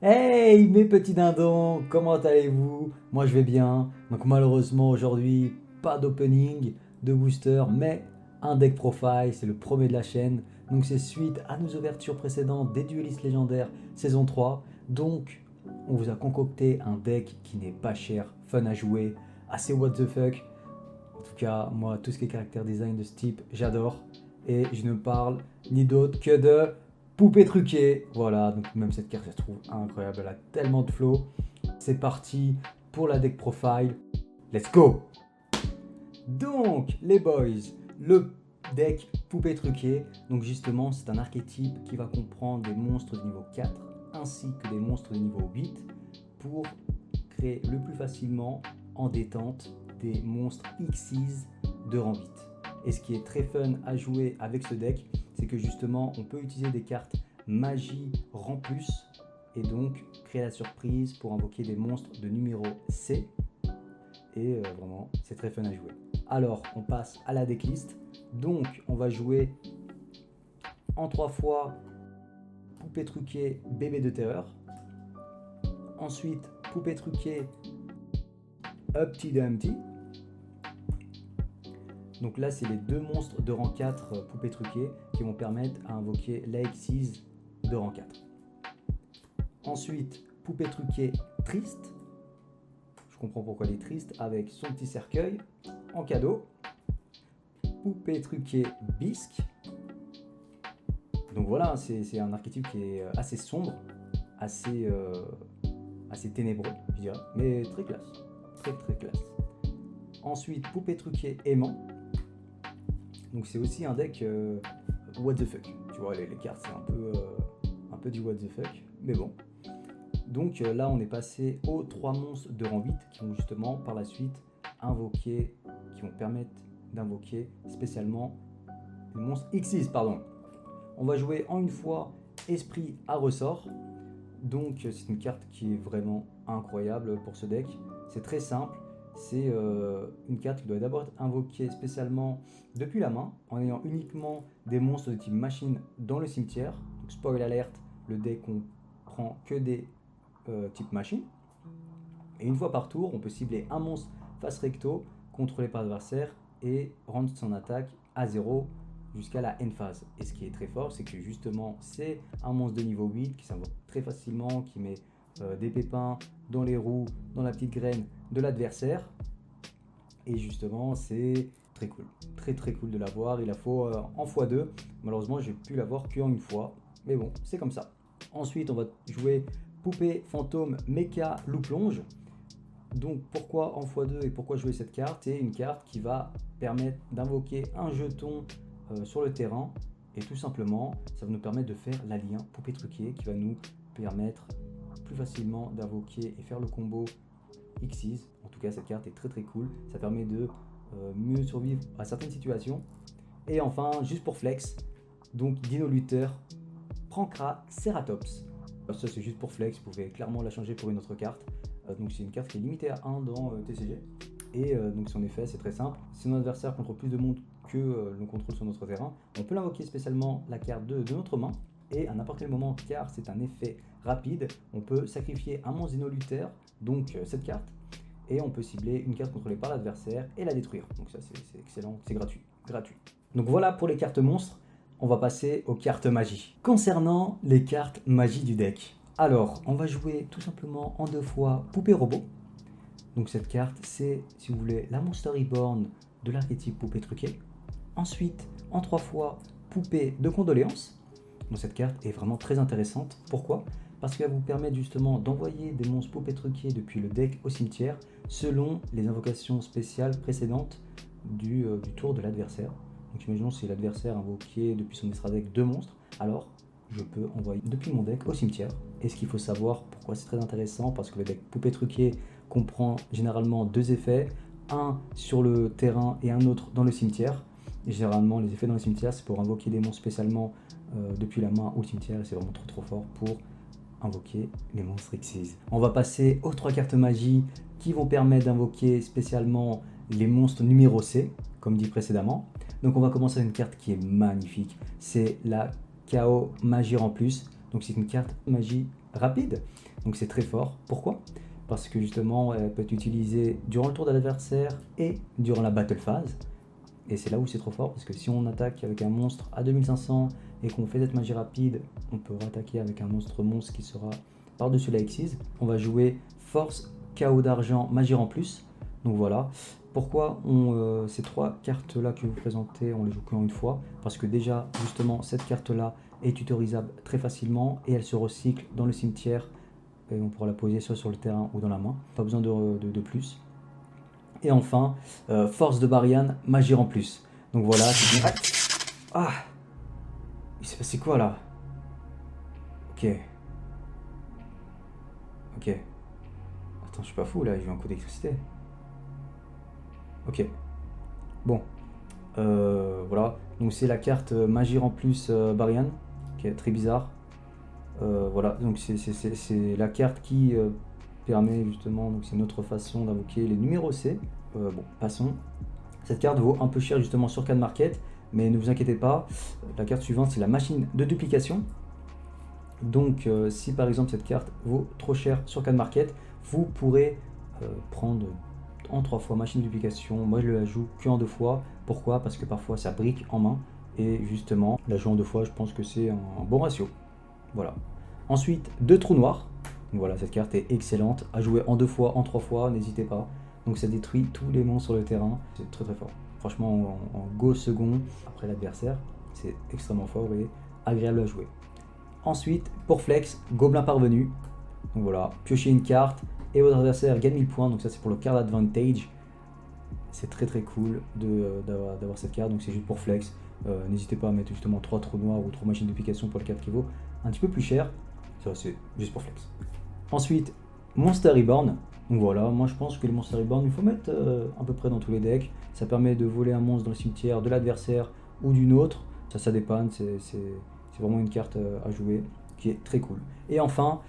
Hey mes petits dindons, comment allez-vous? Moi je vais bien. Donc malheureusement aujourd'hui, pas d'opening, de booster, mais un deck profile, c'est le premier de la chaîne. Donc c'est suite à nos ouvertures précédentes des duelistes légendaires saison 3. Donc on vous a concocté un deck qui n'est pas cher, fun à jouer, assez what the fuck. En tout cas, moi tout ce qui est caractère design de ce type, j'adore. Et je ne parle ni d'autre que de poupée truquée. Voilà, donc même cette carte, je la trouve incroyable. Elle a tellement de flow. C'est parti pour la deck profile. Let's go! Donc, les boys, le deck poupée truquée. Donc, justement, c'est un archétype qui va comprendre des monstres de niveau 4 ainsi que des monstres de niveau 8 pour créer le plus facilement en détente des monstres Xyz de rang 8. Et ce qui est très fun à jouer avec ce deck, c'est que justement on peut utiliser des cartes magie rang plus et donc créer la surprise pour invoquer des monstres de numéro C. Et vraiment, c'est très fun à jouer. Alors, on passe à la decklist. Donc, on va jouer en 3 fois Poupée truquée, Bébé de terreur. Ensuite, Poupée truquée, Humpty Dumpty. Donc là, c'est les deux monstres de rang 4 poupées truquées qui vont permettre à invoquer la Xyz de rang 4. Ensuite, poupée truquée triste. Je comprends pourquoi elle est triste, avec son petit cercueil en cadeau. Poupée truquée bisque. Donc voilà, c'est un archétype qui est assez sombre, assez, assez ténébreux, je dirais, mais très classe. Très très classe. Ensuite, poupée truquée aimant. Donc c'est aussi un deck what the fuck. Tu vois, les cartes, c'est un peu du what the fuck, mais bon. Donc là, on est passé aux 3 monstres de rang 8 qui vont justement par la suite invoquer, qui vont permettre d'invoquer spécialement le monstre Xyz, pardon. On va jouer en une fois Esprit à ressort. Donc c'est une carte qui est vraiment incroyable pour ce deck. C'est très simple. C'est une carte qui doit d'abord être invoquée spécialement depuis la main, en ayant uniquement des monstres de type machine dans le cimetière. Donc spoil alert, le deck on prend que des type machine. Et une fois par tour, on peut cibler un monstre face recto, contrôlé par l'adversaire, et rendre son attaque à 0 jusqu'à la end phase. Et ce qui est très fort, c'est que justement, c'est un monstre de niveau 8 qui s'invoque très facilement, qui met des pépins dans les roues, dans la petite graine de l'adversaire. Et justement, c'est très cool. Très très cool de l'avoir. Il la faut en x2. Malheureusement, j'ai pu l'avoir qu'en une fois. Mais bon, c'est comme ça. Ensuite, on va jouer Poupée fantôme méca loup plonge. Donc pourquoi en x2 et pourquoi jouer cette carte? C'est une carte qui va permettre d'invoquer un jeton sur le terrain et tout simplement ça va nous permettre de faire l'alien poupée truquée qui va nous permettre plus facilement d'invoquer et faire le combo Xyz. En tout cas cette carte est très très cool, ça permet de mieux survivre à certaines situations. Et enfin juste pour flex, donc Dino Luther Prankra Ceratops. Ça c'est juste pour flex, vous pouvez clairement la changer pour une autre carte. Donc c'est une carte qui est limitée à 1 dans TCG. Et donc son effet c'est très simple. Si notre adversaire contrôle plus de monde que l'on contrôle sur notre terrain, on peut l'invoquer spécialement la carte de notre main. Et à n'importe quel moment, car c'est un effet rapide, on peut sacrifier un monstre Luther, donc cette carte, et on peut cibler une carte contrôlée par l'adversaire et la détruire. Donc ça c'est excellent, c'est gratuit. Donc voilà pour les cartes monstres. On va passer aux cartes magie. Concernant les cartes magie du deck, alors on va jouer tout simplement en 2 fois Poupée Robot. Donc cette carte c'est, si vous voulez, la Monster Reborn de l'archétype Poupée Truquée. Ensuite, en 3 fois Poupée de Condoléances. Donc cette carte est vraiment très intéressante. Pourquoi? Parce qu'elle vous permet justement d'envoyer des monstres Poupée Truquée depuis le deck au cimetière selon les invocations spéciales précédentes du tour de l'adversaire. Donc imaginons si l'adversaire invoqué depuis son extra deck 2 monstres, alors je peux envoyer depuis mon deck au cimetière. Et ce qu'il faut savoir, pourquoi c'est très intéressant, parce que le deck Poupée Truquée comprend généralement 2 effets, un sur le terrain et un autre dans le cimetière. Et généralement les effets dans le cimetière c'est pour invoquer des monstres spécialement depuis la main ou le cimetière, et c'est vraiment trop fort pour invoquer les monstres Xyz. On va passer aux 3 cartes magie qui vont permettre d'invoquer spécialement les monstres numéro C, comme dit précédemment. Donc on va commencer avec une carte qui est magnifique, c'est la Chaos Magie en plus. Donc c'est une carte magie rapide, donc c'est très fort. Pourquoi? Parce que justement, elle peut être utilisée durant le tour de l'adversaire et durant la battle phase. Et c'est là où c'est trop fort, parce que si on attaque avec un monstre à 2500 et qu'on fait cette magie rapide, on peut attaquer avec un monstre qui sera par-dessus la Xyz. On va jouer force, chaos d'argent, magie en plus. Donc voilà. Pourquoi ces 3 cartes-là que je vous présentez, on les joue qu'en une fois? Parce que déjà, justement, cette carte-là est tutorisable très facilement et elle se recycle dans le cimetière. Et on pourra la poser soit sur le terrain ou dans la main. Pas besoin de plus. Et enfin, force de Barian, magie en plus. Donc voilà. Ah! Il s'est passé quoi là? Ok. Ok. Attends, je suis pas fou là, j'ai eu un coup d'électricité. Ok. Bon. Voilà. Donc c'est la carte magie en plus Barian, qui est très bizarre. Voilà. Donc c'est la carte qui permet justement, donc c'est notre façon d'invoquer les numéros C. Bon, passons. Cette carte vaut un peu cher justement sur Card Market, mais ne vous inquiétez pas. La carte suivante, c'est la machine de duplication. Donc si par exemple cette carte vaut trop cher sur Card Market, vous pourrez prendre en 3 fois machine de duplication. Moi je la joue qu'en 2 fois. Pourquoi? Parce que parfois ça brique en main. Et justement, la jouer en 2 fois, je pense que c'est un bon ratio. Voilà. Ensuite, 2 trous noirs. Donc voilà, cette carte est excellente à jouer en 2 fois, en 3 fois, n'hésitez pas. Donc ça détruit tous les monstres sur le terrain. C'est très très fort. Franchement, en go second, après l'adversaire, c'est extrêmement fort et agréable à jouer. Ensuite, pour flex, gobelin parvenu. Donc voilà, piochez une carte et votre adversaire gagne 1000 points. Donc ça c'est pour le card advantage. C'est très très cool d'avoir cette carte. Donc c'est juste pour flex. N'hésitez pas à mettre justement 3 trous noirs ou 3 machines de duplication pour la carte qui vaut un petit peu plus cher. Ça c'est juste pour flex. Ensuite, Monster Reborn. Donc voilà, moi je pense que les Monster Reborn, il faut mettre à peu près dans tous les decks. Ça permet de voler un monstre dans le cimetière de l'adversaire ou d'une autre. Ça dépanne, c'est vraiment une carte à jouer qui est très cool. Et enfin,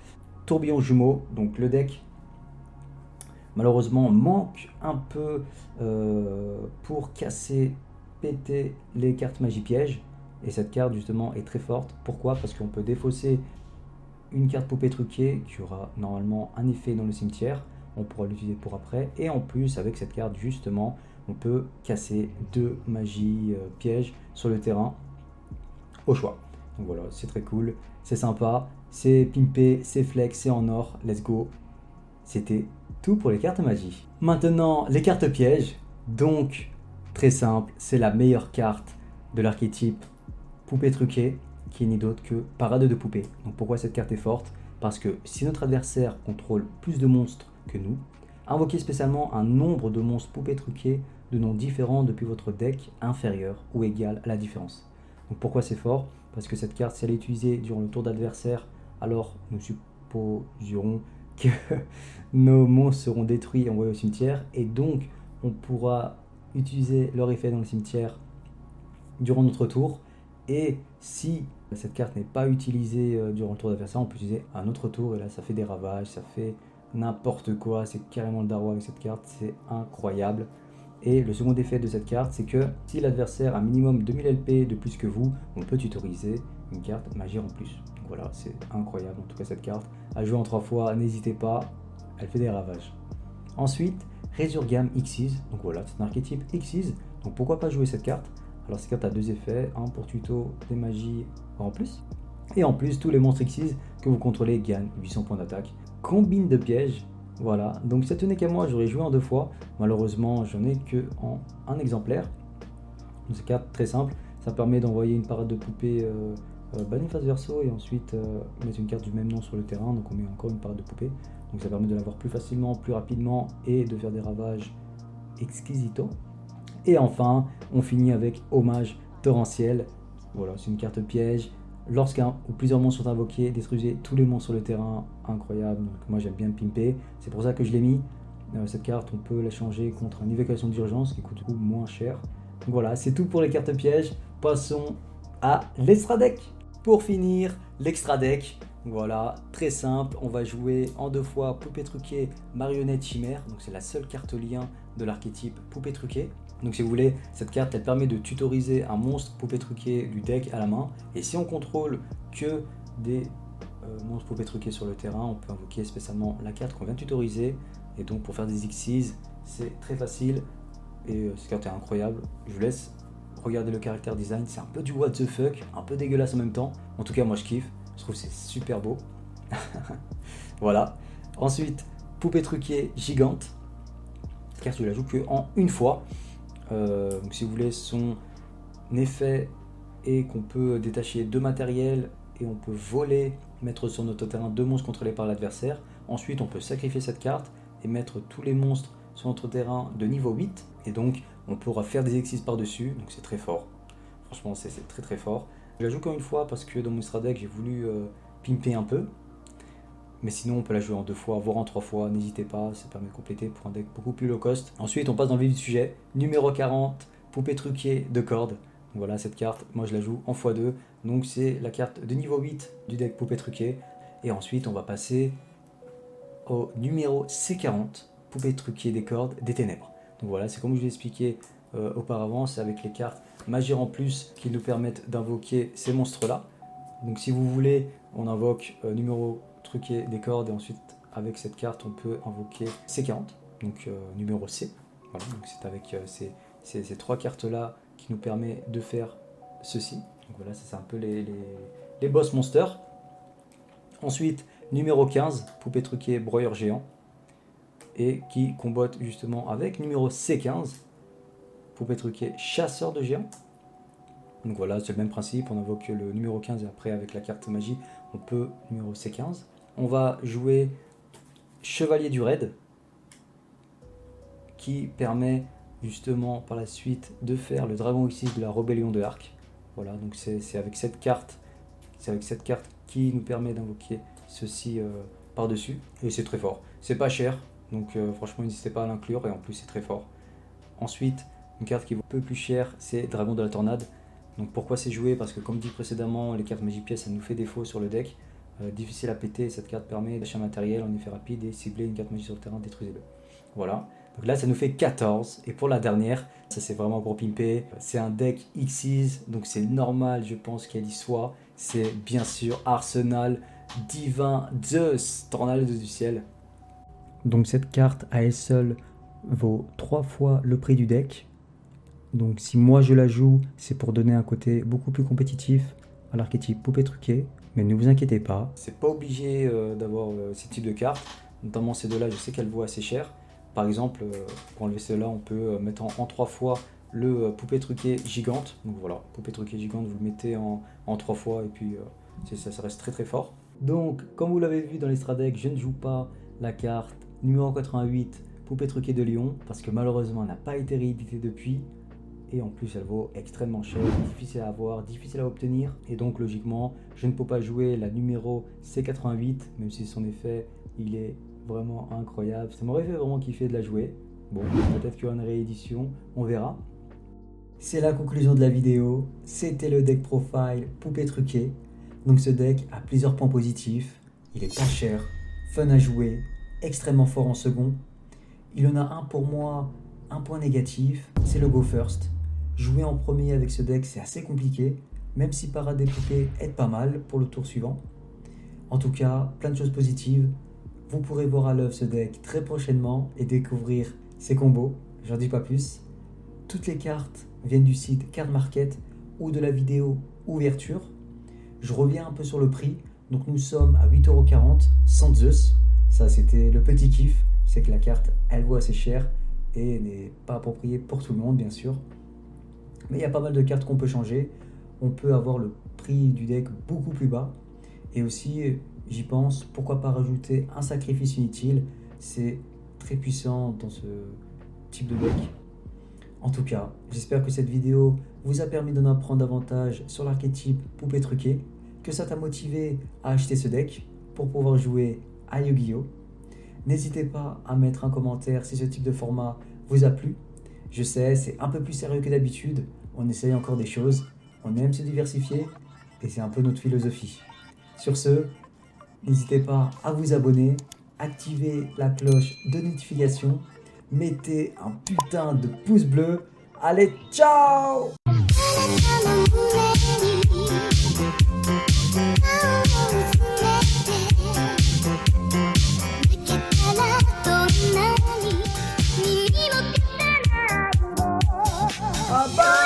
Tourbillon Jumeau, donc le deck malheureusement manque un peu pour casser, péter les cartes magie piège. Et cette carte justement est très forte. Pourquoi? Parce qu'on peut défausser une carte poupée truquée qui aura normalement un effet dans le cimetière. On pourra l'utiliser pour après. Et en plus, avec cette carte justement, on peut casser 2 magies pièges sur le terrain au choix. Donc voilà, c'est très cool, c'est sympa, c'est pimpé, c'est flex, c'est en or, let's go. C'était tout pour les cartes magie. Maintenant, les cartes pièges. Donc, très simple, c'est la meilleure carte de l'archétype poupée truquée, qui n'est d'autre que parade de poupée. Donc pourquoi cette carte est forte? Parce que si notre adversaire contrôle plus de monstres que nous, invoquez spécialement un nombre de monstres poupées truquées de noms différents depuis votre deck inférieur ou égal à la différence. Donc pourquoi c'est fort? Parce que cette carte, si elle est utilisée durant le tour d'adversaire, alors nous supposerons que nos monstres seront détruits et envoyés au cimetière, et donc on pourra utiliser leur effet dans le cimetière durant notre tour. Et si cette carte n'est pas utilisée durant le tour d'adversaire, on peut utiliser un autre tour, et là ça fait des ravages, ça fait n'importe quoi, c'est carrément le dawa avec cette carte, c'est incroyable. Et le second effet de cette carte, c'est que si l'adversaire a un minimum 2000 LP de plus que vous, on peut tutoriser une carte magie en plus. Donc voilà, c'est incroyable en tout cas cette carte. À jouer en 3 fois, n'hésitez pas, elle fait des ravages. Ensuite, Resurgam Xyz, donc voilà, c'est un archétype Xyz, donc pourquoi pas jouer cette carte? Alors cette carte a 2 effets, un pour tuto des magies en plus, et en plus tous les monstres Xyz que vous contrôlez gagnent 800 points d'attaque. Combine de pièges. Voilà, donc ça tenait qu'à moi, j'aurais joué en 2 fois. Malheureusement, j'en ai que en un exemplaire. Donc cette carte très simple, ça permet d'envoyer une parade de poupée bannie face verso et ensuite mettre une carte du même nom sur le terrain. Donc on met encore une parade de poupée. Donc ça permet de l'avoir plus facilement, plus rapidement et de faire des ravages exquisito. Et enfin, on finit avec Hommage Torrentiel. Voilà, c'est une carte piège. Lorsqu'un ou plusieurs monstres sont invoqués, détruisez tous les monstres sur le terrain. Incroyable. Donc moi j'aime bien pimper. C'est pour ça que je l'ai mis. Cette carte, on peut la changer contre une évacuation d'urgence qui coûte beaucoup moins cher. Donc voilà, c'est tout pour les cartes pièges. Passons à l'extra deck. Pour finir, l'extra deck. Voilà, très simple. On va jouer en 2 fois Poupée Truquée, Marionnette Chimère. Donc c'est la seule carte lien de l'archétype Poupée Truquée. Donc si vous voulez, cette carte elle permet de tutoriser un monstre poupée truquée du deck à la main. Et si on contrôle que des monstres poupées truquées sur le terrain, on peut invoquer spécialement la carte qu'on vient de tutoriser. Et donc pour faire des Xyz, c'est très facile et cette carte est incroyable. Je vous laisse regarder le caractère design, c'est un peu du what the fuck, un peu dégueulasse en même temps. En tout cas moi je kiffe, je trouve que c'est super beau. Voilà. Ensuite, poupée truquée gigante. Cette carte je la joue que en une fois. Donc si vous voulez, son effet est qu'on peut détacher 2 matériels et on peut voler, mettre sur notre terrain 2 monstres contrôlés par l'adversaire. Ensuite on peut sacrifier cette carte et mettre tous les monstres sur notre terrain de niveau 8 et donc on pourra faire des exis par dessus, donc c'est très fort. Franchement c'est très très fort. Je la joue qu'en une fois parce que dans mon extra deck j'ai voulu pimper un peu, mais sinon on peut la jouer en 2 fois, voire en 3 fois, n'hésitez pas, ça permet de compléter pour un deck beaucoup plus low cost. Ensuite on passe dans le vif du sujet, numéro 40, poupée truquée de cordes. Donc voilà, cette carte, moi je la joue en x2, donc c'est la carte de niveau 8 du deck poupée truquée. Et ensuite on va passer au numéro C40, poupée truquée des cordes des ténèbres. Donc voilà, c'est comme je vous l'ai expliqué auparavant, c'est avec les cartes Magie en plus qui nous permettent d'invoquer ces monstres-là. Donc si vous voulez, on invoque numéro truqué des cordes et ensuite avec cette carte on peut invoquer C40, donc numéro C. Voilà, donc c'est avec ces 3 cartes-là qui nous permet de faire ceci. Donc voilà, c'est un peu les boss monsters. Ensuite, numéro 15, poupée truquée broyeur géant. Et qui combotte justement avec numéro C15, poupée truquée chasseur de géants. Donc voilà, c'est le même principe, on invoque le numéro 15 et après avec la carte magie, on peut numéro C15. On va jouer chevalier du raid, qui permet justement par la suite de faire le dragon Xyz de la rébellion de Arc. Voilà, donc c'est avec cette carte qui nous permet d'invoquer ceci par-dessus. Et c'est très fort, c'est pas cher, donc franchement n'hésitez pas à l'inclure et en plus c'est très fort. Ensuite, une carte qui vaut un peu plus cher, c'est Dragon de la Tornade. Donc pourquoi c'est joué? Parce que comme dit précédemment, les cartes magie pièce ça nous fait défaut sur le deck. Difficile à péter, cette carte permet d'acheter un matériel en effet rapide et cibler une carte magie sur le terrain, détruisez-le. Voilà, donc là ça nous fait 14. Et pour la dernière, ça c'est vraiment pour pimper, c'est un deck Xyz, donc c'est normal je pense qu'elle y soit. C'est bien sûr Arsenal Divin Zeus, Tornade du ciel. Donc cette carte à elle seule vaut 3 fois le prix du deck. Donc si moi je la joue, c'est pour donner un côté beaucoup plus compétitif à l'archétype poupée truquée. Mais ne vous inquiétez pas, c'est pas obligé d'avoir ces types de cartes. Notamment ces deux-là, je sais qu'elles vaut assez cher. Par exemple, pour enlever celle-là, on peut mettre en 3 fois le poupée truquée gigante. Donc voilà, poupée truquée gigante, vous le mettez en 3 fois et puis ça reste très très fort. Donc, comme vous l'avez vu dans l'extra deck, je ne joue pas la carte numéro 88, poupée truquée de Lion, parce que malheureusement, elle n'a pas été rééditée depuis. Et en plus elle vaut extrêmement cher, difficile à avoir, difficile à obtenir. Et donc logiquement, je ne peux pas jouer la numéro C88, même si son effet, il est vraiment incroyable. Ça m'aurait fait vraiment kiffer de la jouer. Bon, peut-être qu'il y aura une réédition, on verra. C'est la conclusion de la vidéo. C'était le deck profile poupée truquée. Donc ce deck a plusieurs points positifs. Il est pas cher, fun à jouer, extrêmement fort en second. Il y en a un pour moi, un point négatif, c'est le go first. Jouer en premier avec ce deck, c'est assez compliqué, même si Parade des poupées aide pas mal pour le tour suivant. En tout cas, plein de choses positives. Vous pourrez voir à l'œuvre ce deck très prochainement et découvrir ses combos, j'en dis pas plus. Toutes les cartes viennent du site Card Market ou de la vidéo ouverture. Je reviens un peu sur le prix, donc nous sommes à 8,40€ sans Zeus. Ça c'était le petit kiff, c'est que la carte elle vaut assez cher et n'est pas appropriée pour tout le monde bien sûr. Mais il y a pas mal de cartes qu'on peut changer. On peut avoir le prix du deck beaucoup plus bas. Et aussi, j'y pense, pourquoi pas rajouter un sacrifice inutile. C'est très puissant dans ce type de deck. En tout cas, j'espère que cette vidéo vous a permis d'en apprendre davantage sur l'archétype poupée truquée, que ça t'a motivé à acheter ce deck pour pouvoir jouer à Yu-Gi-Oh! N'hésitez pas à mettre un commentaire si ce type de format vous a plu. Je sais, c'est un peu plus sérieux que d'habitude, on essaye encore des choses, on aime se diversifier et c'est un peu notre philosophie. Sur ce, n'hésitez pas à vous abonner, activer la cloche de notification, mettez un putain de pouce bleu. Allez, ciao! Oh, Ah bah